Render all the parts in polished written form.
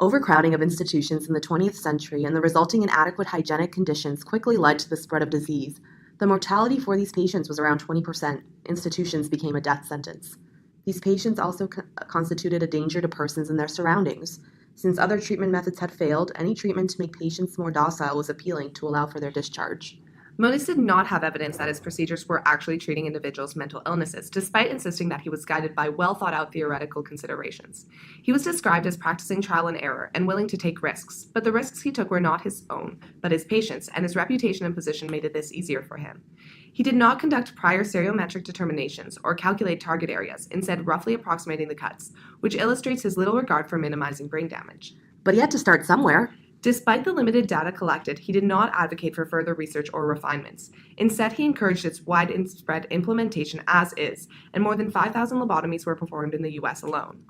Overcrowding of institutions in the 20th century and the resulting inadequate hygienic conditions quickly led to the spread of disease. The mortality for these patients was around 20%. Institutions became a death sentence. These patients also constituted a danger to persons in their surroundings. Since other treatment methods had failed, any treatment to make patients more docile was appealing to allow for their discharge. MONIZ did not have evidence that his procedures were actually treating individuals' mental illnesses, despite insisting that he was guided by well-thought-out theoretical considerations. He was described as practicing trial and error and willing to take risks, but the risks he took were not his own, but his patients', and his reputation and position made this easier for him. He did not conduct prior stereometric determinations or calculate target areas, instead roughly approximating the cuts, which illustrates his little regard for minimizing brain damage. But he had to start somewhere. Despite the limited data collected, he did not advocate for further research or refinements. Instead, he encouraged its widespread implementation as is, and more than 5,000 lobotomies were performed in the US alone.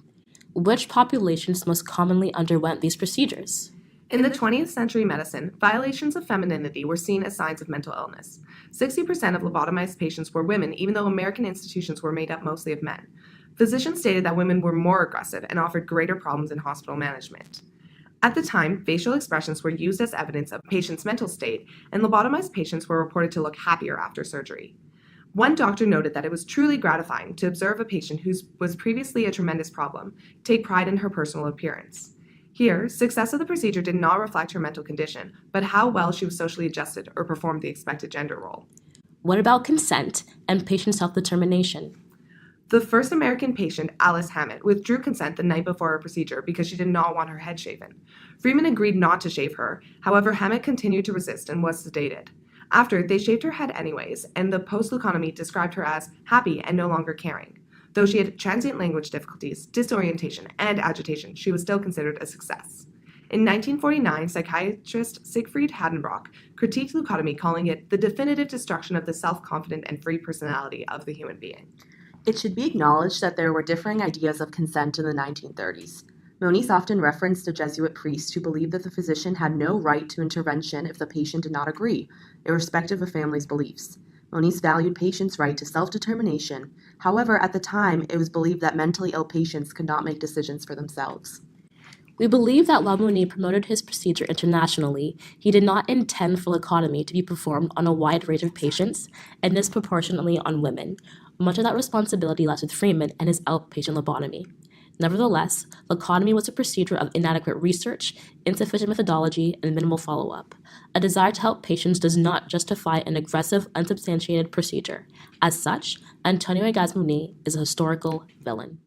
Which populations most commonly underwent these procedures? In the 20th century medicine, violations of femininity were seen as signs of mental illness. 60% of lobotomized patients were women, even though American institutions were made up mostly of men. Physicians stated that women were more aggressive and offered greater problems in hospital management. At the time, facial expressions were used as evidence of a patient's mental state, and lobotomized patients were reported to look happier after surgery. One doctor noted that it was truly gratifying to observe a patient who was previously a tremendous problem take pride in her personal appearance. Here, success of the procedure did not reflect her mental condition, but how well she was socially adjusted or performed the expected gender role. What about consent and patient self-determination? The first American patient, Alice Hammett, withdrew consent the night before her procedure because she did not want her head shaven. Freeman agreed not to shave her. However, Hammett continued to resist and was sedated. After, they shaved her head anyways, and the post-leucotomy described her as happy and no longer caring. Though she had transient language difficulties, disorientation, and agitation, she was still considered a success. In 1949, psychiatrist Siegfried Hadenbrock critiqued leucotomy, calling it the definitive destruction of the self-confident and free personality of the human being. It should be acknowledged that there were differing ideas of consent in the 1930s. MONIZ often referenced a Jesuit priest who believed that the physician had no right to intervention if the patient did not agree, irrespective of family's beliefs. MONIZ valued patients' right to self-determination. However, at the time, it was believed that mentally ill patients could not make decisions for themselves. We believe that while MONIZ promoted his procedure internationally, he did not intend for leucotomy to be performed on a wide range of patients and disproportionately on women. Much of that responsibility lies with Freeman and his outpatient lobotomy. Nevertheless, leucotomy was a procedure of inadequate research, insufficient methodology, and minimal follow-up. A desire to help patients does not justify an aggressive, unsubstantiated procedure. As such, Antonio Egas MONIZ is a historical villain.